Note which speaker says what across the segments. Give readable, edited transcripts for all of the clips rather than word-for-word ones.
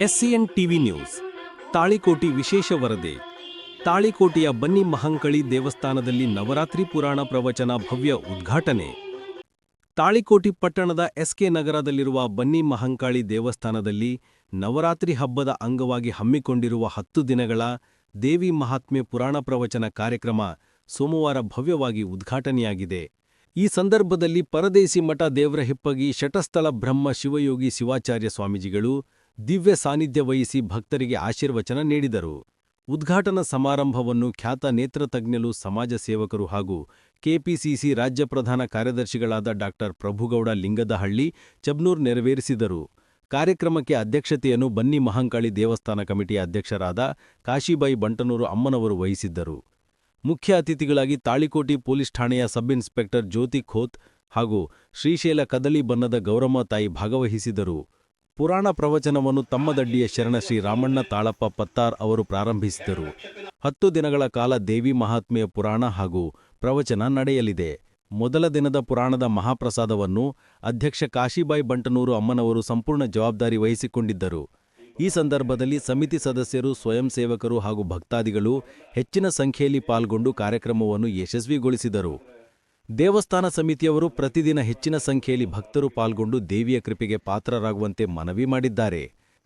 Speaker 1: ಎಸ್ಸಿಎನ್ TV news Talikoti ವಿಶೇಷ ವರದಿ. ತಾಳಿಕೋಟೆಯ ಬನ್ನಿ ಮಹಂಕಳಿ ದೇವಸ್ಥಾನದಲ್ಲಿ ನವರಾತ್ರಿ ಪುರಾಣ ಪ್ರವಚನ ಭವ್ಯ ಉದ್ಘಾಟನೆ. ತಾಳಿಕೋಟಿ ಪಟ್ಟಣದ ಎಸ್ಕೆ ನಗರದಲ್ಲಿರುವ ಬನ್ನಿ ಮಹಂಕಾಳಿ ದೇವಸ್ಥಾನದಲ್ಲಿ ನವರಾತ್ರಿ ಹಬ್ಬದ ಅಂಗವಾಗಿ ಹಮ್ಮಿಕೊಂಡಿರುವ 10 ದಿನಗಳ ದೇವಿ ಮಹಾತ್ಮೆ ಪುರಾಣ ಪ್ರವಚನ ಕಾರ್ಯಕ್ರಮ ಸೋಮವಾರ ಭವ್ಯವಾಗಿ ಉದ್ಘಾಟನೆಯಾಗಿದೆ. ಈ ಸಂದರ್ಭದಲ್ಲಿ ಪರದೇಸಿ ಮಠ ದೇವ್ರಹಿಪ್ಪಗಿ ಶಟಸ್ಥಳ ಬ್ರಹ್ಮ ಶಿವಯೋಗಿ ಶಿವಾಚಾರ್ಯ ಸ್ವಾಮೀಜಿಗಳು ದಿವ್ಯ ಸಾನ್ನಿಧ್ಯ ವಹಿಸಿ ಭಕ್ತರಿಗೆ ಆಶೀರ್ವಚನ ನೀಡಿದರು. ಉದ್ಘಾಟನಾ ಸಮಾರಂಭವನ್ನು ಖ್ಯಾತ ನೇತ್ರತಜ್ಞರು, ಸಮಾಜ ಸೇವಕರು ಹಾಗೂ ಕೆಪಿಸಿಸಿ ರಾಜ್ಯ ಪ್ರಧಾನ ಕಾರ್ಯದರ್ಶಿಗಳಾದ ಡಾ ಪ್ರಭುಗೌಡ ಲಿಂಗದಹಳ್ಳಿ ಚಬ್ನೂರ್ ನೆರವೇರಿಸಿದರು. ಕಾರ್ಯಕ್ರಮಕ್ಕೆ ಅಧ್ಯಕ್ಷತೆಯನ್ನು ಬನ್ನಿ ಮಹಂಕಾಳಿ ದೇವಸ್ಥಾನ ಕಮಿಟಿಯ ಅಧ್ಯಕ್ಷರಾದ ಕಾಶಿಬಾಯಿ ಬಂಟನೂರು ಅಮ್ಮನವರು ವಹಿಸಿದ್ದರು. ಮುಖ್ಯ ಅತಿಥಿಗಳಾಗಿ ತಾಳಿಕೋಟಿ ಪೊಲೀಸ್ ಠಾಣೆಯ ಸಬ್ ಇನ್ಸ್ಪೆಕ್ಟರ್ ಜ್ಯೋತಿ ಖೋತ್ ಹಾಗೂ ಶ್ರೀಶೈಲ ಕದಳಿ ಬನ್ನದ ಗೌರಮ್ಮ ತಾಯಿ ಭಾಗವಹಿಸಿದರು. ಪುರಾಣ ಪ್ರವಚನವನ್ನು ತಮ್ಮದಡ್ಡಿಯ ಶರಣ ಶ್ರೀ ರಾಮಣ್ಣ ತಾಳಪ್ಪ ಪತ್ತಾರ್ ಅವರು ಪ್ರಾರಂಭಿಸಿದರು. 10 ದಿನಗಳ ಕಾಲ ದೇವಿ ಮಹಾತ್ಮೆಯ ಪುರಾಣ ಹಾಗೂ ಪ್ರವಚನ ನಡೆಯಲಿದೆ. ಮೊದಲ ದಿನದ ಪುರಾಣದ ಮಹಾಪ್ರಸಾದವನ್ನು ಅಧ್ಯಕ್ಷ ಕಾಶಿಬಾಯಿ ಬಂಟನೂರು ಅಮ್ಮನವರು ಸಂಪೂರ್ಣ ಜವಾಬ್ದಾರಿ ವಹಿಸಿಕೊಂಡಿದ್ದರು. ಈ ಸಂದರ್ಭದಲ್ಲಿ ಸಮಿತಿ ಸದಸ್ಯರು, ಸ್ವಯಂ ಸೇವಕರು ಹಾಗೂ ಭಕ್ತಾದಿಗಳು ಹೆಚ್ಚಿನ ಸಂಖ್ಯೆಯಲ್ಲಿ ಪಾಲ್ಗೊಂಡು ಕಾರ್ಯಕ್ರಮವನ್ನು ಯಶಸ್ವಿಗೊಳಿಸಿದರು. ದೇವಸ್ಥಾನ ಸಮಿತಿಯವರು ಪ್ರತಿದಿನ ಹೆಚ್ಚಿನ ಸಂಖ್ಯೆಯಲ್ಲಿ ಭಕ್ತರು ಪಾಲ್ಗೊಂಡು ದೇವಿಯ ಕೃಪೆಗೆ ಪಾತ್ರರಾಗುವಂತೆ ಮನವಿ ಮಾಡಿದ್ದಾರೆ.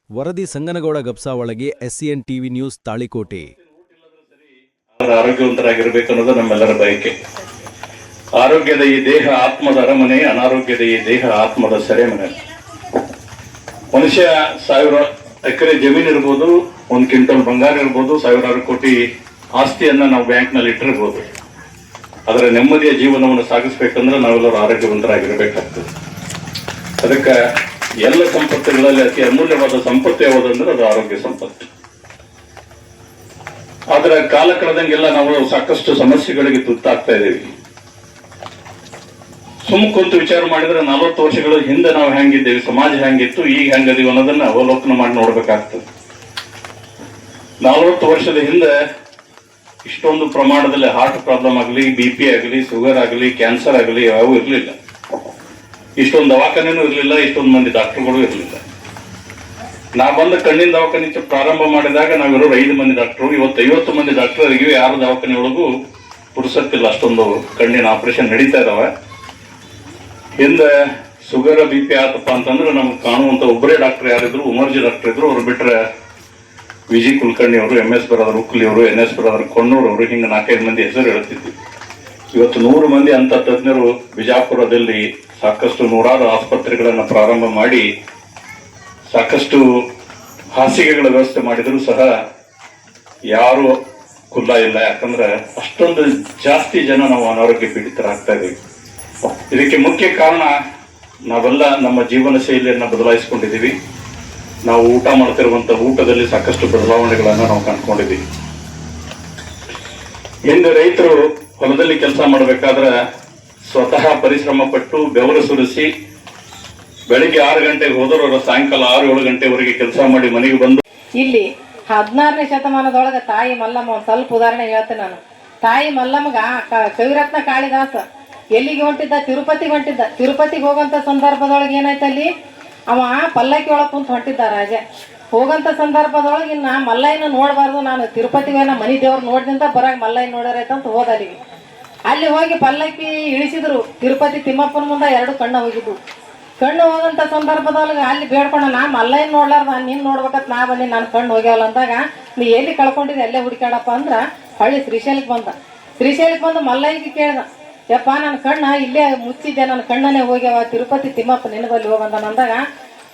Speaker 1: ವರದಿ ಸಂಗನಗೌಡ ಗಬ್ಸಾವಳಗೆ, ಎಸ್ಸಿಎನ್ ಟಿವಿ ನ್ಯೂಸ್, ತಾಳಿಕೋಟೆ.
Speaker 2: ಆರೋಗ್ಯವಂತರಾಗಿರಬೇಕನ್ನೋದು ನಮ್ಮೆಲ್ಲರ ಬಯಕೆ. ಆರೋಗ್ಯದ ಈ ದೇಹ ಆತ್ಮದ ಅರಮನೆ, ಅನಾರೋಗ್ಯದ ಈ ದೇಹ ಆತ್ಮದ ಸೆರೆಮನೆ. ಮನುಷ್ಯ 1000 ಎಕರೆ ಜಮೀನು ಇರ್ಬೋದು, 1 ಕ್ವಿಂಟಲ್ ಬಂಗಾರ ಇರ್ಬೋದು, 1000 ಕೋಟಿ ಆಸ್ತಿಯನ್ನ ನಾವು ಬ್ಯಾಂಕ್ನಲ್ಲಿ ಇಟ್ಟಿರ್ಬೋದು. ಅದರ ನೆಮ್ಮದಿಯ ಜೀವನವನ್ನು ಸಾಗಿಸ್ಬೇಕಂದ್ರೆ ನಾವೆಲ್ಲರೂ ಆರೋಗ್ಯವಂತರಾಗಿರ್ಬೇಕಾಗ್ತದೆ. ಅದಕ್ಕೆ ಎಲ್ಲ ಸಂಪತ್ತುಗಳಲ್ಲಿ ಅತಿ ಅಮೂಲ್ಯವಾದ ಸಂಪತ್ತು ಯಾವುದಂದ್ರೆ ಅದು ಆರೋಗ್ಯ ಸಂಪತ್ತು. ಆದ್ರೆ ಕಾಲ ಕಳೆದಂಗೆಲ್ಲ ನಾವು ಸಾಕಷ್ಟು ಸಮಸ್ಯೆಗಳಿಗೆ ತುತ್ತಾಗ್ತಾ ಇದ್ದೀವಿ. ಕುಂತು ವಿಚಾರ ಮಾಡಿದ್ರೆ 40 ವರ್ಷಗಳ ಹಿಂದೆ ನಾವು ಹೆಂಗಿದ್ದೇವೆ, ಸಮಾಜ ಹೆಂಗಿತ್ತು, ಈಗ ಹೆಂಗದೀವಿ ಅನ್ನೋದನ್ನ ಅವಲೋಕನ ಮಾಡಿ ನೋಡ್ಬೇಕಾಗ್ತದೆ. 40 ವರ್ಷದ ಹಿಂದೆ ಇಷ್ಟೊಂದು ಪ್ರಮಾಣದಲ್ಲಿ ಹಾರ್ಟ್ ಪ್ರಾಬ್ಲಮ್ ಆಗಲಿ, BP ಆಗಲಿ, ಶುಗರ್ ಆಗಲಿ, ಕ್ಯಾನ್ಸರ್ ಆಗಲಿ ಯಾವೂ ಇರಲಿಲ್ಲ. ಇಷ್ಟೊಂದು ದವಾಖಾನೆನೂ ಇರಲಿಲ್ಲ, ಇಷ್ಟೊಂದು ಮಂದಿ ಡಾಕ್ಟರ್ಗಳು ಇರಲಿಲ್ಲ. ನಾ ಬಂದ ಕಣ್ಣಿನ ದವಾಖಾನೆ ಪ್ರಾರಂಭ ಮಾಡಿದಾಗ ನಾವಿರೋರು 5 ಮಂದಿ ಡಾಕ್ಟರು. ಇವತ್ತು 50 ಮಂದಿ ಡಾಕ್ಟರ್ ಆಗಿವೆ. ಯಾರ ದವಾಖಾನೆ ಒಳಗೂ ಪುರುಸತ್ತಿಲ್ಲ, ಅಷ್ಟೊಂದು ಕಣ್ಣಿನ ಆಪರೇಷನ್ ನಡೀತಾ ಇದಾವೆ. ಹಿಂದೆ ಶುಗರ್ BP ಆತಪ್ಪ ಅಂತಂದ್ರೆ ನಮ್ಗೆ ಕಾಣುವಂತ ಒಬ್ಬರೇ ಡಾಕ್ಟರ್ ಯಾರಿದ್ರು, ಉಮರ್ಜಿ ಡಾಕ್ಟರ್ ಇದ್ರು. ಅವ್ರು ಬಿಟ್ರೆ ವಿಜಿ ಕುಲಕರ್ಣಿ ಅವರು, MS ಬರೋದ್ರ ಉಕ್ಲಿ ಅವರು, NS ಬರೋದ್ರ ಕೊಣ್ಣೂರು ಅವರು, ಹಿಂಗೆ 4-5 ಮಂದಿ ಹೆಸರು ಹೇಳ್ತಿದ್ವಿ. ಇವತ್ತು 100 ಮಂದಿ ಅಂತ ತಜ್ಞರು ಬಿಜಾಪುರದಲ್ಲಿ ಸಾಕಷ್ಟು ನೂರಾರು ಆಸ್ಪತ್ರೆಗಳನ್ನ ಪ್ರಾರಂಭ ಮಾಡಿ ಸಾಕಷ್ಟು ಹಾಸಿಗೆಗಳ ವ್ಯವಸ್ಥೆ ಮಾಡಿದ್ರು ಸಹ ಯಾರು ಕುಲ್ಲ ಇಲ್ಲ. ಯಾಕಂದ್ರೆ ಅಷ್ಟೊಂದು ಜಾಸ್ತಿ ಜನ ನಾವು ಅನಾರೋಗ್ಯ ಪೀಡಿತರಾಗ್ತಾ ಇದ್ದೀವಿ. ಇದಕ್ಕೆ ಮುಖ್ಯ ಕಾರಣ ನಾವೆಲ್ಲ ನಮ್ಮ ಜೀವನ ಶೈಲಿಯನ್ನ ಬದಲಾಯಿಸಿಕೊಂಡಿದ್ದೀವಿ. ನಾವು ಊಟ ಮಾಡ್ತಿರುವಂತ ಊಟದಲ್ಲಿ ಸಾಕಷ್ಟು ಬದಲಾವಣೆಗಳನ್ನ ನಾವು ಕಂಡುಕೊಂಡಿದ್ದೀವಿ. ಹಿಂದೆ ರೈತರು ಹೊಲದಲ್ಲಿ ಕೆಲಸ ಮಾಡಬೇಕಾದ್ರೆ ಸ್ವತಃ ಪರಿಶ್ರಮ ಪಟ್ಟು ಬೆವರು ಸುರಿಸಿ ಬೆಳಿಗ್ಗೆ 6 ಗಂಟೆಗೆ ಹೋದವರು ಸಾಯಂಕಾಲ 6-7 ಗಂಟೆವರೆಗೆ ಕೆಲಸ ಮಾಡಿ ಮನೆಗೆ ಬಂದು.
Speaker 3: ಇಲ್ಲಿ 16ನೇ ಶತಮಾನದೊಳಗ ತಾಯಿ ಮಲ್ಲಮ್ಮ ಒಂದು ಸ್ವಲ್ಪ ಉದಾಹರಣೆ ಹೇಳ್ತೇನೆ ನಾನು. ತಾಯಿ ಮಲ್ಲಮ್ಮಗ ಕವಿರತ್ನ ಕಾಳಿದಾಸ ಎಲ್ಲಿಗೆ ಹೊಂಟಿದ್ದ? ತಿರುಪತಿಗೆ ಹೊಂಟಿದ್ದ. ತಿರುಪತಿಗೆ ಹೋಗಂತ ಸಂದರ್ಭದೊಳಗೆ ಏನಾಯ್ತಲ್ಲಿ, ಅವ ಪಲ್ಲಕ್ಕಿ ಒಳಗೆ ಕುಂತು ಹೊಂಟಿದ್ದ ರಾಜ. ಹೋಗಂತ ಸಂದರ್ಭದೊಳಗೆ ಇನ್ನ ಮಲ್ಲಯ್ಯನ ನೋಡಬಾರ್ದು, ನಾನು ತಿರುಪತಿಗೆ ಮನಿ ದೇವ್ರು ನೋಡ್ದಿಂದ ಬರಾಗ ಮಲ್ಲಯ್ಯ ನೋಡ್ಯಾರೈತಂತ ಹೋದ ಅಲ್ಲಿಗೆ. ಅಲ್ಲಿ ಹೋಗಿ ಪಲ್ಲಕ್ಕಿ ಇಳಿಸಿದ್ರು. ತಿರುಪತಿ ತಿಮ್ಮಪ್ಪನ ಮುಂದೆ 2 ಕಣ್ಣು ಹೋಗಿದ್ದು. ಕಣ್ಣು ಹೋಗಂತ ಸಂದರ್ಭದೊಳಗೆ ಅಲ್ಲಿ ಬೇಡ್ಕೊಂಡ, ನಾ ಮಲ್ಲಯ್ಯನ ನೋಡ್ಲಾರ್ದ ನೀನ್ ನೋಡ್ಬೇಕತ್ ನಾ ಬಂದಿ, ನಾನು ಕಣ್ಣು ಹೋಗ್ಯಾವಲ್ಲ ಅಂದಾಗ, ನೀ ಎಲ್ಲಿ ಕಳ್ಕೊಂಡಿದ್ದೆ ಅಲ್ಲೇ ಹುಡುಕಾಡಪ್ಪ ಅಂದ್ರ ಹೊಳ್ಳಿ ಶ್ರೀಶೈಲಕ್ಕೆ ಬಂದ. ಶ್ರೀಶೈಲಕ್ಕೆ ಬಂದು ಮಲ್ಲಯ್ಯಗೆ ಕೇಳ್ದ, ಯಪ್ಪ ನನ್ನ ಕಣ್ಣ ಇಲ್ಲೇ ಮುಚ್ಚಿದ್ದೆ, ನನ್ನ ಕಣ್ಣನೇ ಹೋಗ್ಯಾವ, ತಿರುಪತಿ ತಿಮ್ಮಪ್ಪ ನಿನ್ನ ಬಲ್ಲಿ ಹೋಗಂದ ಅಂದಾಗ,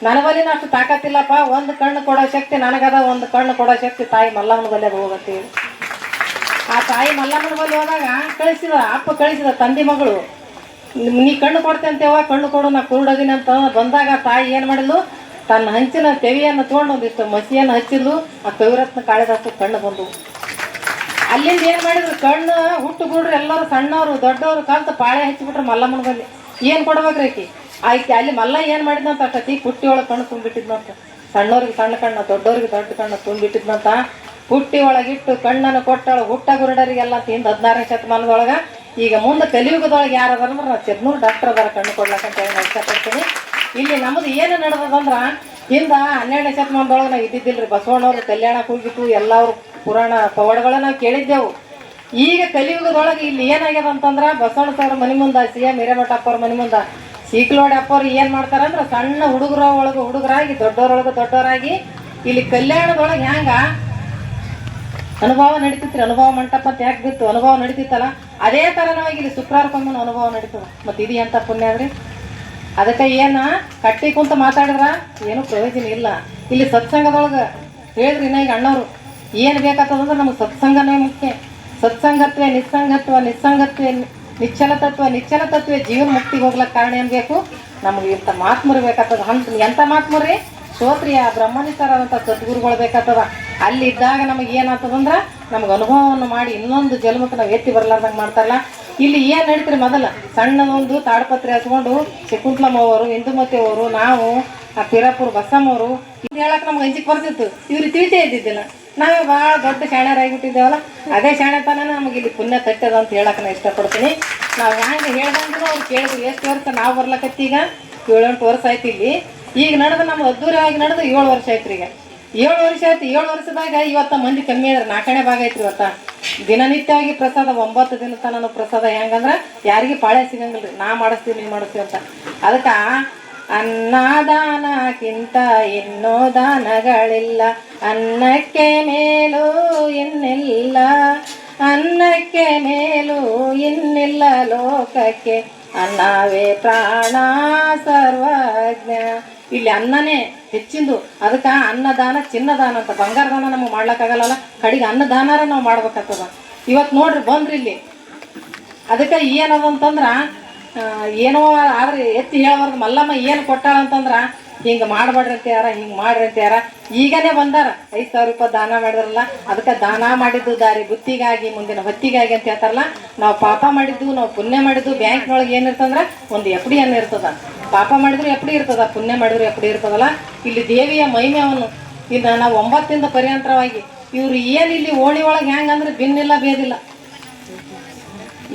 Speaker 3: ನನ್ನ ಬಲ್ಲಿನ ಅಷ್ಟು ತಾಕತ್ತಿಲ್ಲಪ್ಪ, 1 ಕಣ್ಣು ಕೊಡೋ ಶಕ್ತಿ ನನಗದ, 1 ಕಣ್ಣು ಕೊಡೋ ಶಕ್ತಿ ತಾಯಿ ಮಲ್ಲಮ್ಮನ ಬಲ್ಲಿ ಅದು ಹೋಗಂತೇಳಿ ಆ ತಾಯಿ ಮಲ್ಲಮ್ಮನ ಬಲ್ಲಿ ಹೋದಾಗ ಕಳಿಸಿದ, ಅಪ್ಪ ಕಳಿಸಿದ ತಂದಿ ಮಗಳು, ನೀ ಕಣ್ಣು ಕೊಡ್ತೆ ಅಂತೇವ, ಕಣ್ಣು ಕೊಡು, ನಾ ಕುರುಡದಿನಿ ಅಂತ ಬಂದಾಗ ತಾಯಿ ಏನ್ ಮಾಡಿದ್ಲು, ತನ್ನ ಹಂಚಿನ ತೆವಿಯನ್ನು ತೊಗೊಂಡು ಒಂದಿಷ್ಟು ಮಸಿಯನ್ನು ಹಚ್ಚಿದ್ಲು. ಆ ಕವಿರತ್ನ ಕಾಳಿದಾಸ ಕಣ್ಣು ಬಂದು ಅಲ್ಲಿಂದ ಏನ್ ಮಾಡಿದ್ರು, ಕಣ್ಣು ಹುಟ್ಟು ಗುಡ್ರಿ ಎಲ್ಲರೂ ಸಣ್ಣವರು ದೊಡ್ಡವರು ಕಲ್ತು ಪಾಳೆ ಹಚ್ಚಿಬಿಟ್ರು ಮಲ್ಲಮ್ಮನ ಬಲ್ಲಿ. ಏನ್ ಕೊಡ್ಬೇಕ್ರಿ ಆಕಿ? ಆಯ್ಕೆ ಅಲ್ಲಿ ಮಲ್ಲ ಏನ್ ಮಾಡಿದ್ನಂತ ಅಷ್ಟತಿ ಪುಟ್ಟಿ ಒಳಗೆ ಕಣ್ಣು ತುಂಬಿಟ್ಟಿದ್ನಂತ. ಸಣ್ಣವ್ರಿಗೆ ಸಣ್ಣ ಕಣ್ಣು, ದೊಡ್ಡವ್ರಿಗೆ ದೊಡ್ಡ ಕಣ್ಣು ತುಂಬಿಟ್ಟಿದ್ನಂತ. ಪುಟ್ಟಿ ಒಳಗಿಟ್ಟು ಕಣ್ಣನ್ನು ಕೊಟ್ಟಳ ಹುಟ್ಟ ಗುರುಡರಿಗೆಲ್ಲ ಹಿಂದೆ 16ನೇ ಶತಮಾನದೊಳಗ. ಈಗ ಮುಂದೆ ಕಲಿಯುಗದೊಳಗೆ ಯಾರು ಅದಾರ ಅಂದ್ರೆ ನಾವು 700 ಡಾಕ್ಟರ್ ಅದಾರ ಕಣ್ಣು ಕೊಡ್ಲಕ್ಕಂತ ಹೇಳಿ ಇಷ್ಟಪಡ್ತೀನಿ. ಇಲ್ಲಿ ನಮ್ಮದು ಏನು ನಡೆದದಂದ್ರ ಹಿಂದ 12ನೇ ಶತಮಾನದೊಳಗೆ ನಾವು ಇದ್ದಿದ್ದಿಲ್ರಿ. ಬಸವಣ್ಣವ್ರು ಕಲ್ಯಾಣಕ್ಕೆ ಹೋಗಿತ್ತು, ಎಲ್ಲವ್ರು ಪುರಾಣ ಪವಾಡಗಳನ್ನ ನಾವು ಕೇಳಿದ್ದೆವು. ಈಗ ಕಲಿಯುಗದೊಳಗೆ ಇಲ್ಲಿ ಏನಾಗ್ಯದ ಅಂತಂದ್ರೆ ಬಸವಣ್ಣ ಸರ್ ಮನೆ ಮುಂದೆ, CM ಹಿರೇಮಠ ಅಪ್ಪವ್ರ ಮನೆ ಮುಂದೆ ಸೀಕ್ಲೋಡಿ ಅಪ್ಪವ್ರು ಏನು ಮಾಡ್ತಾರಂದ್ರೆ ಸಣ್ಣ ಹುಡುಗರಾಗಿ ದೊಡ್ಡವರಾಗಿ ಇಲ್ಲಿ ಕಲ್ಯಾಣದೊಳಗೆ ಹ್ಯಾಂಗ ಅನುಭವ ನಡೀತಿತ್ರಿ. ಅನುಭವ ಮಂಟಪ ಅಂತ ಯಾಕೆ ಬಿತ್ತು, ಅನುಭವ ನಡೀತಿತ್ತಲ್ಲ ಅದೇ ಥರನವಾಗಿ ಇಲ್ಲಿ ಶುಕ್ರವಾರಕ್ಕೊಮ್ಮೆ ಅನುಭವ ನಡೀತದ. ಮತ್ತು ಇದು ಎಂಥ ಪುಣ್ಯ ಅದ್ರಿ. ಅದಕ್ಕೆ ಏನು ಕಟ್ಟಿ ಕುಂತ ಮಾತಾಡಿದ್ರ ಏನೂ ಪ್ರಯೋಜನ ಇಲ್ಲ. ಇಲ್ಲಿ ಸತ್ಸಂಗದೊಳಗೆ ಹೇಳಿದ್ರಿ ಇನ್ನ ಈಗ ಅಣ್ಣವರು ಏನು ಬೇಕಾಗ್ತದಂದ್ರೆ ನಮಗೆ ಸತ್ಸಂಗನೇ ಮುಖ್ಯ. ಸತ್ಸಂಗತ್ವೇ ನಿಸ್ಸಂಗತ್ವೇ ನಿಶ್ಚಲತತ್ವೇ ಜೀವನ ಮುಕ್ತಿಗೆ ಹೋಗ್ಲಕ್ಕೆ ಕಾರಣ ಏನು ಬೇಕು, ನಮಗೆ ಇಂಥ ಮಾತ್ಮರು ಬೇಕಾಗ್ತದ. ಎಂಥ ಮಾತ್ಮರಿ ಶ್ರೋತ್ರಿಯ ಬ್ರಹ್ಮನಿಷ್ಠರಾದಂಥ ಸದ್ಗುರುಗಳು ಬೇಕಾಗ್ತದ. ಅಲ್ಲಿ ಇದ್ದಾಗ ನಮಗೆ ಏನಾಗ್ತದಂದ್ರೆ ನಮ್ಗೆ ಅನುಭವವನ್ನು ಮಾಡಿ ಇನ್ನೊಂದು ಜನ್ಮಕ್ಕೆ ನಾವು ಎತ್ತಿ ಬರಲಾರ್ದಂಗೆ ಮಾಡ್ತಾರಲ್ಲ. ಇಲ್ಲಿ ಏನು ನಡೀತೀರಿ, ಮೊದಲ ಸಣ್ಣದೊಂದು ತಾಡ್ಪತ್ರೆ ಹಚ್ಕೊಂಡು ಶಕುಂತಲಮ್ಮ ಅವರು, ಇಂದುಮತಿ ಅವರು, ನಾವು ಆ ಪಿರಾಪುರ ಬಸಮ್ಮವರು ಇದು ಹೇಳಕ್ಕೆ ನಮ್ಗೆ ಅಂಜಿಕೆ ಬರ್ತಿತ್ತು. ಇವ್ರು ತಿಳಿತೇ ಇದ್ದಿದ್ದಿಲ್ಲ. ನಾವೇ ಭಾಳ ದೊಡ್ಡ ಶಾಣ್ಯರಾಗಿಬಿಟ್ಟಿದ್ದೇವಲ್ಲ, ಅದೇ ಶಾಣ್ಯತನ ನಮಗೆ ಇಲ್ಲಿ ಪುಣ್ಯ ತಟ್ಟದ ಅಂತ ಹೇಳಕ್ಕೆ ನಾನು ಇಷ್ಟಪಡ್ತೀನಿ. ನಾವು ಹ್ಯಾಂಗೆ ಹೇಳ್ದಂದ್ರು ಅವ್ರು ಕೇಳಿದ್ರು. ಎಷ್ಟು ವರ್ಷ ನಾವು ಬರ್ಲಕತ್ತೀಗ 7-8 ವರ್ಷ ಆಯ್ತು ಇಲ್ಲಿ. ಈಗ ನಡೆದು ನಮ್ಮ ಅದ್ದೂರಿಯಾಗಿ ನಡೆದು 7 ವರ್ಷ ಆಯ್ತು ಈಗ. 7 ವರ್ಷ ಆಯ್ತು. 7 ವರ್ಷದಾಗ ಇವತ್ತು ಮಂದಿ ಕಮ್ಮಿ ಆದ್ರೆ 4ನೇ ಭಾಗ ಐತ್ರಿ. ಇವತ್ತು ದಿನನಿತ್ಯವಾಗಿ ಪ್ರಸಾದ 9 ದಿನ ತನಕ ಪ್ರಸಾದ. ಹೆಂಗಂದ್ರೆ ಯಾರಿಗೆ ಪಾಳೆ ಸಿಗಂಗಿಲ್ಲ ರೀ, ನಾ ಮಾಡಿಸ್ತೀವಿ ನೀವು ಮಾಡಿಸ್ತೀವಿ ಅಂತ. ಅದಕ್ಕೆ ಅನ್ನದಾನಕ್ಕಿಂತ ಇನ್ನೂ ದಾನಗಳಿಲ್ಲ, ಅನ್ನಕ್ಕೆ ಮೇಲೂ ಇನ್ನಿಲ್ಲ, ಅನ್ನಕ್ಕೆ ಮೇಲೂ ಇನ್ನಿಲ್ಲ ಲೋಕಕ್ಕೆ, ಅನ್ನವೇ ಪ್ರಾಣ ಸರ್ವಜ್ಞ. ಇಲ್ಲಿ ಅನ್ನನೇ ಹೆಚ್ಚಿಂದು. ಅದಕ್ಕೆ ಅನ್ನದಾನ ಚಿನ್ನದಾನ ಅಂತ. ಬಂಗಾರ ದಾನ ನಮಗೆ ಮಾಡ್ಲಿಕ್ಕಾಗಲ್ಲ, ಕಡೆಗೆ ಅನ್ನದಾನಾರ ನಾವು ಮಾಡ್ಬೇಕಾಗ್ತದ. ಇವತ್ತು ನೋಡ್ರಿ ಬಂದ್ರಿ ಇಲ್ಲಿ. ಅದಕ್ಕೆ ಏನದಂತಂದ್ರೆ ಏನೋ ಆದ್ರೆ ಎತ್ತಿ ಹೇಳಬಾರ್ದು. ಮಲ್ಲಮ್ಮ ಏನು ಕೊಟ್ಟಾಳ ಅಂತಂದ್ರೆ ಹಿಂಗೆ ಮಾಡಬೇಡ್ರಿ ಅಂತ ಯಾರ, ಹಿಂಗೆ ಮಾಡ್ರಿ ಅಂತ ಯಾರ. ಈಗನೇ ಬಂದಾರ 5,000 ರೂಪಾಯಿ ದಾನ ಮಾಡಿದ್ರಲ್ಲ. ಅದಕ್ಕೆ ದಾನ ಮಾಡಿದ್ದು ದಾರಿ ಬುತ್ತಿಗಾಗಿ ಮುಂದಿನ ಹೊತ್ತಿಗಾಗಿ ಅಂತ ಹೇಳ್ತಾರಲ್ಲ. ನಾವು ಪಾಪ ಮಾಡಿದ್ದು, ನಾವು ಪುಣ್ಯ ಮಾಡಿದ್ದು ಬ್ಯಾಂಕ್ನೊಳಗೆ ಏನಿರ್ತಂದ್ರೆ ಒಂದು FD ಅನ್ನ ಇರ್ತದ. ಪಾಪ ಮಾಡಿದ್ರು FD ಇರ್ತದ, ಪುಣ್ಯ ಮಾಡಿದ್ರು FD ಇರ್ತದಲ್ಲ. ಇಲ್ಲಿ ದೇವಿಯ ಮಹಿಮೆಯನ್ನು ಇನ್ನು ನಾವು 9ರಿಂದ ಪರ್ಯಂತರವಾಗಿ ಇವ್ರು ಏನು ಇಲ್ಲಿ ಓಣಿ ಒಳಗೆ ಹೆಂಗಂದ್ರೆ ಭಿನ್ನಿಲ್ಲ ಭೇದಿಲ್ಲ,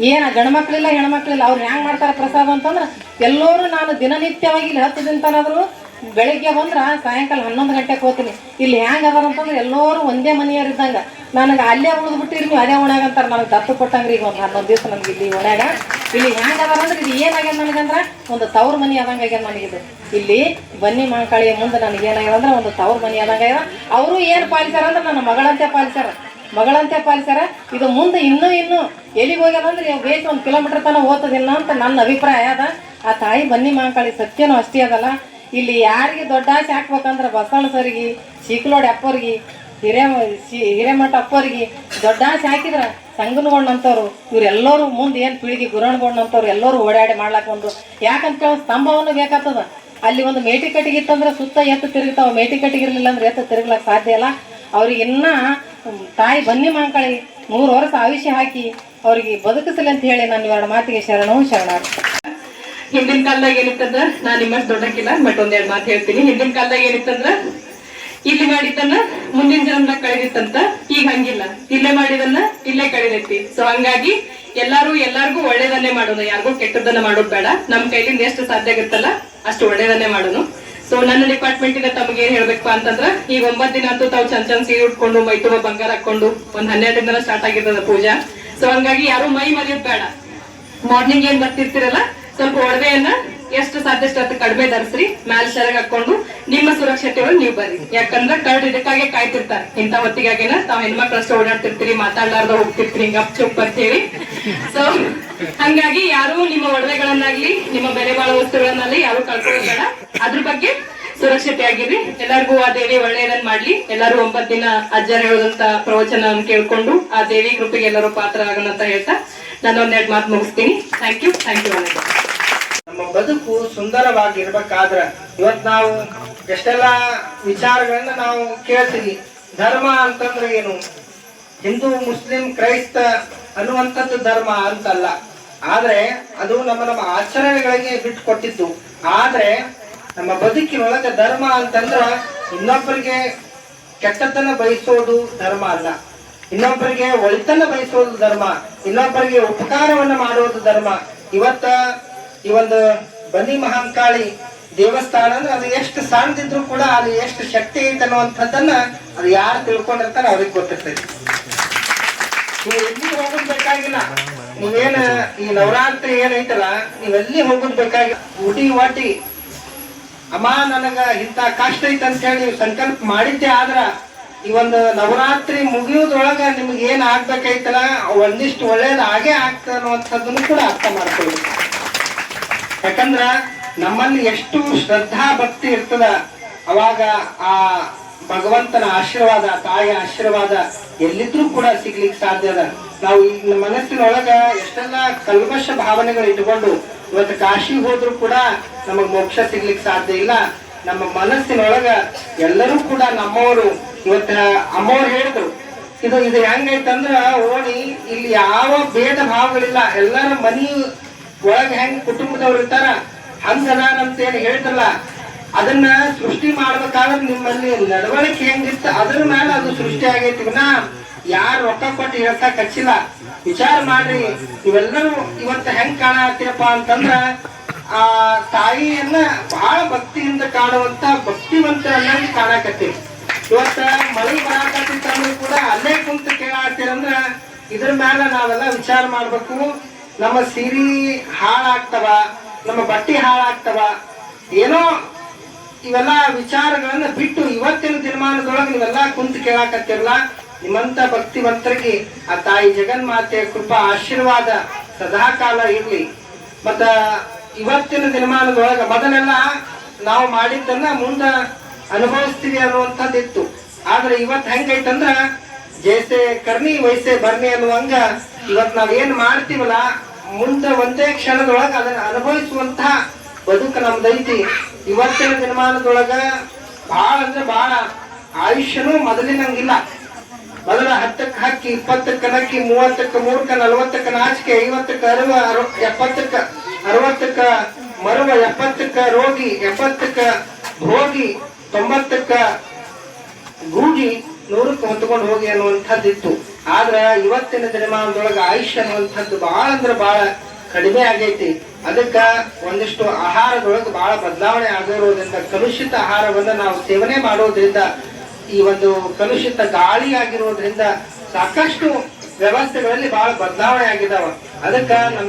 Speaker 3: ಏನು ಗಂಡ್ಮಕ್ಳಿಲ್ಲ ಹೆಣ್ಮಕ್ಳಿಲ್ಲ. ಅವ್ರು ಹೆಂಗೆ ಮಾಡ್ತಾರೆ ಪ್ರಸಾದ ಅಂತಂದ್ರೆ ಎಲ್ಲರೂ ನಾನು ದಿನನಿತ್ಯವಾಗಿ ಇಲ್ಲಿ 10 ದಿನ ತನಾದ್ರು ಬೆಳಿಗ್ಗೆ ಬಂದ್ರೆ ಸಾಯಂಕಾಲ 11 ಗಂಟೆಗೆ ಹೋಗ್ತೀನಿ. ಇಲ್ಲಿ ಹೆಂಗೆ ಅದಾರ ಅಂತಂದ್ರೆ ಎಲ್ಲರೂ ಒಂದೇ ಮನೆಯವ್ರು ಇದ್ದಂಗೆ. ನನಗೆ ಅಲ್ಲೇ ಉಳಿದ್ಬಿಟ್ಟಿರಿ ನೀವು ಅದೇ ಓಣ್ಯಾಗ ಅಂತಾರೆ. ನನಗೆ ದತ್ತು ಕೊಟ್ಟಂಗ್ರಿ ಈಗ ಒಂದು 11 ದಿವಸ ನನಗೆ ಇಲ್ಲಿ ಓಣ್ಯಾಗ. ಇಲ್ಲಿ ಹೆಂಗೆ ಅದಾರ ಅಂದ್ರೆ ಇದು ಏನಾಗ್ಯದ ನನಗಂದ್ರೆ ಒಂದು ತವ್ರ ಮನೆ ಆದಂಗೆ ಆಗ್ಯದ ನನಗಿದು. ಇಲ್ಲಿ ಬನ್ನಿ ಮಹಾಕಾಳಿಯ ಮುಂದೆ ನನಗೆ ಏನಾಗ್ಯದ ಅಂದ್ರೆ ಒಂದು ತವ್ರ ಮನೆ ಆದಂಗೆ ಆಗ್ಯದ. ಅವರು ಏನು ಪಾಲಿಸ್ಯಾರ ಅಂದ್ರೆ ನನ್ನ ಮಗಳಂತೆ ಪಾಲಿಸ್ಯಾರ. ಇದು ಮುಂದೆ ಇನ್ನೂ ಎಲ್ಲಿಗೆ ಹೋಗ್ಯದಂದ್ರೆ ಬೇಸ್ 1 ಕಿಲೋಮೀಟರ್ ತನಕ ಹೋಗ್ತದಿಲ್ಲ ಅಂತ ನನ್ನ ಅಭಿಪ್ರಾಯ ಅದ. ಆ ತಾಯಿ ಬನ್ನಿ ಮಹಾಕಾಳಿ ಸತ್ಯನೂ ಅಷ್ಟೇ ಅದಲ್ಲ. ಇಲ್ಲಿ ಯಾರಿಗೆ ದೊಡ್ಡ ಆಸೆ ಹಾಕ್ಬೇಕಂದ್ರೆ ಬಸವಣ್ಣ ಸರಿಗೆ, ಶೀಕ್ಲೋಡಿ ಅಪ್ಪವ್ರಿಗೆ, ಹಿರೇಮಠ ಅಪ್ಪವ್ರಿಗೆ ದೊಡ್ಡ ಆಸೆ ಹಾಕಿದ್ರೆ ಸಂಗನಗೊಂಡಂಥವ್ರು ಇವರೆಲ್ಲರೂ ಮುಂದೆ ಏನು ಪೀಳಿಗೆ ಗುರಣಗೊಂಡಂಥವ್ರು ಎಲ್ಲರೂ ಓಡಾಡಿ ಮಾಡ್ಲಾಕ ಒಂದು ಯಾಕಂತ ಹೇಳಿ ಸ್ತಂಭವನ್ನು ಬೇಕಾಗ್ತದ. ಅಲ್ಲಿ ಒಂದು ಮೇಟಿ ಕಟ್ಟಿಗೆ ಇತ್ತಂದ್ರೆ ಸುತ್ತ ಎತ್ತು ತಿರುಗ್ತಾವ. ಮೇಟಿ ಕಟ್ಟಿಗೆ ಇರಲಿಲ್ಲ ಅಂದ್ರೆ ಎತ್ತು ತಿರುಗ್ಲಕ್ಕೆ ಸಾಧ್ಯ ಇಲ್ಲ. ಅವ್ರಿಗೆ ಇನ್ನೂ ತಾಯಿ ಬನ್ನಿ ಮಹಾಕಾಳಿ 3 ವರ್ಷ ಆಯುಷ್ಯ ಹಾಕಿ ಅವ್ರಿಗೆ ಬದುಕಿಸಲಿ ಅಂತ ಹೇಳಿ ನಾನು 2 ಮಾತಿಗೆ ಶರಣಾರ್ಥಿ.
Speaker 4: ಹಿಂದಿನ ಕಾಲದಾಗ ಏನಿತ್ತಂದ್ರ ನಾನ್ ನಿಮ್ಮಷ್ಟು ದೊಡ್ಡಕ್ಕಿಲ್ಲ, ಬಟ್ 1-2 ಮಾತು ಹೇಳ್ತೀನಿ. ಹಿಂದಿನ ಕಾಲದಾಗ ಏನಿತ್ತಂದ್ರ ಇಲ್ಲಿ ಮಾಡಿದ್ದನ್ನ ಮುಂದಿನ ಜನ್ಮದಾಗ ಕಳೆದಿತ್ತಂತ. ಈಗ ಹಂಗಿಲ್ಲ, ಇಲ್ಲೇ ಮಾಡಿದನ್ನ ಇಲ್ಲೇ ಕಳೆದೈತಿ. ಸೊ ಹಂಗಾಗಿ ಎಲ್ಲಾರ್ಗೂ ಒಳ್ಳೇದನ್ನೇ ಮಾಡೋಣ, ಯಾರಿಗೂ ಕೆಟ್ಟದನ್ನ ಮಾಡೋದು ಬೇಡ. ನಮ್ ಕೈಲಿಂದ ಎಷ್ಟು ಸಾಧ್ಯ ಆಗುತ್ತಲ್ಲ ಅಷ್ಟು ಒಳ್ಳೇದನ್ನೇ ಮಾಡೋಣ. ಸೊ ನನ್ನ ಡಿಪಾರ್ಟ್ಮೆಂಟ್ ಇಂದ ತಮ್ಗೆ ಏನ್ ಹೇಳ್ಬೇಕು ಅಂತಂದ್ರ, ಈಗ 9 ದಿನ ಅಂತೂ ತಾವು ಚಂದ ಸೀರೆ ಉಟ್ಕೊಂಡು ಮೈ ತುಂಬ ಬಂಗಾರ ಹಾಕೊಂಡು ಒಂದ್ 12 ದಿನ ಸ್ಟಾರ್ಟ್ ಆಗಿರ್ತದ ಪೂಜಾ. ಸೊ ಹಂಗಾಗಿ ಯಾರು ಮೈ ಮರೆಯೋದ್ ಬೇಡ. ಮಾರ್ನಿಂಗ್ ಏನ್ ಬರ್ತಿರ್ತಿರಲ್ಲ ಸ್ವಲ್ಪ ಒಡವೆಯನ್ನ ಎಷ್ಟು ಸಾಧ್ಯಷ್ಟು ಹೊತ್ತು ಕಡಿಮೆ ಧರಿಸ್ರಿ, ಮ್ಯಾಲ ಸೆರಗ್ ಹಾಕೊಂಡು ನಿಮ್ಮ ಸುರಕ್ಷತೆ ಒಳಗೆ ನೀವು ಬರ್ರಿ. ಯಾಕಂದ್ರ ಕಳ್ಳ ಇದಕ್ಕಾಗೆ ಕಾಯ್ತಿರ್ತಾರ. ಇಂಥ ಹೊತ್ತಿಗಾಗೇನ ತಾವ್ ಹೆಣ್ಮಕ್ಳಷ್ಟು ಓಡಾಡ್ತಿರ್ತೀರಿ, ಮಾತಾಡ್ಲಾರ್ದ ಹೋಗ್ತಿರ್ತೀರಿ ಗಪ್ ಚುಪ್ ಅಂತೇಳಿ. ಸೊ ಹಂಗಾಗಿ ಯಾರು ನಿಮ್ಮ ಒಡವೆಗಳನ್ನಾಗ್ಲಿ ನಿಮ್ಮ ಬೆಲೆ ಬಾಳೋ ವಸ್ತುಗಳನ್ನಾಗ್ಲಿ ಯಾರು ಕಳ್ಕೊಳ್ಳೋಬೇಡ. ಅದ್ರ ಬಗ್ಗೆ ಸುರಕ್ಷತೆ ಆಗಿರ್ರಿ. ಎಲ್ಲರಿಗೂ ಆ ದೇವಿ ಒಳ್ಳೆಯದನ್ನ ಮಾಡ್ಲಿ. ಎಲ್ಲರೂ 9 ದಿನ ಅಜ್ಜರ ಹೇಳುದಂತ ಪ್ರವಚನ ಕೇಳ್ಕೊಂಡು ಆ ದೇವಿ ಕೃಪೆಗೆ ಎಲ್ಲರೂ ಪಾತ್ರ ಆಗೋಣ ಅಂತ ಹೇಳ್ತಾ ನಾನು 1-2 ಮಾತು ಮುಗಿಸ್ತೀನಿ. Thank you.
Speaker 5: ನಮ್ಮ ಬದುಕು ಸುಂದರವಾಗಿರ್ಬೇಕಾದ್ರ ಇವತ್ ನಾವು ಎಷ್ಟೆಲ್ಲ ವಿಚಾರಗಳನ್ನ ನಾವು ಕೇಳ್ತೀವಿ. ಧರ್ಮ ಅಂತಂದ್ರೆ ಏನು, ಹಿಂದೂ ಮುಸ್ಲಿಂ ಕ್ರೈಸ್ತ ಅನ್ನುವಂಥದ್ದು ಧರ್ಮ ಅಂತಲ್ಲ. ಆದ್ರೆ ಅದು ನಮ್ಮ ಆಚರಣೆಗಳಿಗೆ ಬಿಟ್ಟು ಕೊಟ್ಟಿದ್ದು. ಆದ್ರೆ ನಮ್ಮ ಬದುಕಿನೊಳಗೆ ಧರ್ಮ ಅಂತಂದ್ರ ಇನ್ನೊಬ್ಬರಿಗೆ ಕೆಟ್ಟತನ ಬಯಸೋದು ಧರ್ಮ ಅಲ್ಲ, ಇನ್ನೊಬ್ಬರಿಗೆ ಒಳಿತನ್ನ ಬಯಸೋದು ಧರ್ಮ, ಇನ್ನೊಬ್ಬರಿಗೆ ಉಪಕಾರವನ್ನ ಮಾಡೋದು ಧರ್ಮ. ಇವತ್ತ ಈ ಒಂದು ಬನ್ನಿ ಮಹಾಕಾಳಿ ದೇವಸ್ಥಾನ ಅಂದ್ರೆ ಅದು ಎಷ್ಟು ಸಣ್ಣದಿದ್ರು ಕೂಡ ಅಲ್ಲಿ ಎಷ್ಟು ಶಕ್ತಿ ಐತೆ ಅನ್ನುವಂಥದ್ದನ್ನ ಅದು ಯಾರು ತಿಳ್ಕೊಂಡಿರ್ತಾರ ಅವ್ರಿಗೆ ಗೊತ್ತಿರ್ತೈತಿ. ನೀವು ಎಲ್ಲಿ ಹೋಗೋದ್ ಬೇಕಾಗಿಲ್ಲ, ನೀವೇನ ಈ ನವರಾತ್ರಿ ಏನೈತಲ್ಲ ನೀವೆಲ್ಲಿ ಹೋಗೋದ್ ಬೇಕಾಗಿಲ್ಲ. ಊಟಿ ವಾಟಿ ಅಮ್ಮ ನನಗ ಇಂಥ ಕಷ್ಟ ಐತೆ ಅಂತ ಹೇಳಿ ನೀವು ಸಂಕಲ್ಪ ಮಾಡಿದ್ದೆ ಆದ್ರ ಈ ಒಂದು ನವರಾತ್ರಿ ಮುಗಿಯೋದ್ರೊಳಗ ನಿಮ್ಗೆ ಏನ್ ಆಗ್ಬೇಕೈತಲ್ಲ ಒಂದಿಷ್ಟು ಒಳ್ಳೇದು ಆಗೇ ಆಗ್ತದೆ ಅನ್ನುವಂಥದ್ದನ್ನು ಕೂಡ ಅರ್ಥ ಮಾಡ್ಕೊಳ್ಬೇಕು. ಯಾಕಂದ್ರ ನಮ್ಮಲ್ಲಿ ಎಷ್ಟು ಶ್ರದ್ಧಾ ಭಕ್ತಿ ಇರ್ತದ ಅವಾಗ ಆ ಭಗವಂತನ ಆಶೀರ್ವಾದ, ತಾಯಿಯ ಆಶೀರ್ವಾದ ಎಲ್ಲಿದ್ರೂ ಕೂಡ ಸಿಗ್ಲಿಕ್ಕೆ ಸಾಧ್ಯ ಅದ. ನಾವು ಈ ಮನಸ್ಸಿನೊಳಗ ಎಷ್ಟೆಲ್ಲ ಕಲ್ಮಶ ಭಾವನೆಗಳು ಇಟ್ಕೊಂಡು ಇವತ್ತು ಕಾಶಿಗೆ ಹೋದ್ರು ಕೂಡ ನಮಗ್ ಮೋಕ್ಷ ಸಿಗ್ಲಿಕ್ಕೆ ಸಾಧ್ಯ ಇಲ್ಲ. ನಮ್ಮ ಮನಸ್ಸಿನೊಳಗ ಎಲ್ಲರೂ ಕೂಡ ನಮ್ಮವರು. ಇವತ್ತ ಅಮ್ಮವ್ರು ಹೇಳಿದ್ರು ಇದು ಹೆಂಗೈತಂದ್ರ ಓಣಿ ಇಲ್ಲಿ ಯಾವ ಭೇದ ಭಾವಗಳಿಲ್ಲ, ಎಲ್ಲರ ಮನಿ ಒಳಗ ಹೆಂಗ್ ಕುಟುಂಬದವ್ರು ಇರ್ತಾರ ಹಂಗದಾನಂತ ಏನ್ ಹೇಳ್ತಾರಲ್ಲ ಅದನ್ನ ಸೃಷ್ಟಿ ಮಾಡ್ಬೇಕಾದ್ರೆ ನಿಮ್ಮಲ್ಲಿ ನಡವಳಿಕೆ ಹೆಂಗಿತ್ತ ಅದ್ರ ಮೇಲೆ ಅದು ಸೃಷ್ಟಿ ಆಗೈತಿ. ಯಾರು ರೊಕ್ಕ ಕೊಟ್ಟು ಹೇಳ್ಸಕ್ ಹಚ್ಚಿಲ್ಲ. ವಿಚಾರ ಮಾಡ್ರಿ, ನೀವೆಲ್ಲರೂ ಇವತ್ತ ಹೆಂಗ್ ಕಾಣತ್ತೀರಪ್ಪ ಅಂತಂದ್ರ ಆ ತಾಯಿಯನ್ನ ಬಹಳ ಭಕ್ತಿಯಿಂದ ಕಾಣುವಂತ ಭಕ್ತಿವಂತರನ್ನಾಗಿ ಕಾಣಕತ್ತೀವಿ. ಇವತ್ತ ಮಳೆ ಬರಾಕತ್ತಿತ್ತಂದ್ರೂ ಕೂಡ ಅಲ್ಲೇ ಕುಂತು ಕೇಳಾತ್ತೀರಂದ್ರ ಇದ್ರ ಮೇಲೆ ನಾವೆಲ್ಲ ವಿಚಾರ ಮಾಡ್ಬೇಕು. ನಮ್ಮ ಸೀರಿ ಹಾಳಾಗ್ತವ, ನಮ್ಮ ಬಟ್ಟೆ ಹಾಳಾಗ್ತವ, ಏನೋ ಇವೆಲ್ಲ ವಿಚಾರಗಳನ್ನ ಬಿಟ್ಟು ಇವತ್ತಿನ ದಿನಮಾನದೊಳಗೆ ನೀವೆಲ್ಲ ಕುಂತು ಕೇಳಾಕತ್ತಿರಲ್ಲ. ನಿಮ್ಮಂತ ಭಕ್ತಿವಂತರಿಗೆ ಆ ತಾಯಿ ಜಗನ್ಮಾತೆಯ ಕೃಪಾ ಆಶೀರ್ವಾದ ಸದಾಕಾಲ ಇರ್ಲಿ. ಮತ್ತ ಇವತ್ತಿನ ದಿನಮಾನದೊಳಗ ಮೊದಲೆಲ್ಲ ನಾವು ಮಾಡಿದ್ದನ್ನ ಮುಂದ ಅನುಭವಿಸ್ತೀವಿ ಅನ್ನುವಂಥದ್ದಿತ್ತು. ಆದ್ರೆ ಇವತ್ ಹೆಂಗೈತಂದ್ರ ಜೈಸೆ ಕರ್ನಿ ವೈಸೆ ಬರ್ನಿ ಅನ್ನುವಂಗ ಇವತ್ ನಾವ್ ಏನ್ ಮಾಡ್ತೀವಲ್ಲ ಮುಂದೆ ಒಂದೇ ಕ್ಷಣದೊಳಗ ಅದನ್ನ ಅನುಭವಿಸುವಂತಹ ಬದುಕು ನಮ್ದೈತಿ. ಇವತ್ತಿನ ದಿನಮಾನದೊಳಗ ಬಹಳ ಅಂದ್ರೆ ಬಹಳ ಆಯುಷ್ಯನೂ ಮೊದಲಿನಂಗಿಲ್ಲ. ಮೊದಲ 10ಕ್ಕೆ ಹಕ್ಕಿ, 20ಕ್ಕೆ ನಕ್ಕಿ, 30ಕ್ಕೆ ಮೂರ್ಖ, 40ಕ್ಕೆ ನಾಚಿಕೆ, 50ಕ್ಕೆ ಅರಿವ, 70ಕ್ಕೆ 60ಕ್ಕೆ ಮರುವ, 70ಕ್ಕೆ ರೋಗಿ, 80ಕ್ಕೆ ಭೋಗಿ, 90ಕ್ಕೆ ಗೂಗಿ, 100ಕ್ಕೆ ಹೊತ್ಕೊಂಡು ಹೋಗಿ ಅನ್ನುವಂಥದ್ದಿತ್ತು. ಆದ್ರ ಇವತ್ತಿನ ದಿನಮಾನದೊಳಗ ಆಯುಷ್ಯ ಅನ್ನುವಂಥದ್ದು ಬಹಳ ಅಂದ್ರೆ ಬಹಳ ಕಡಿಮೆ ಆಗೈತಿ. ಅದಕ್ಕ ಒಂದಿಷ್ಟು ಆಹಾರದೊಳಗೆ ಬಹಳ ಬದಲಾವಣೆ ಆಗಿರೋದ್ರಿಂದ ಕಲುಷಿತ ಆಹಾರವನ್ನ ನಾವು ಸೇವನೆ ಮಾಡೋದ್ರಿಂದ ಈ ಒಂದು ಕಲುಷಿತ ಗಾಳಿ ಆಗಿರೋದ್ರಿಂದ ಸಾಕಷ್ಟು ವ್ಯವಸ್ಥೆಗಳಲ್ಲಿ ಬಹಳ ಬದಲಾವಣೆ ಆಗಿದಾವ. ಅದಕ್ಕ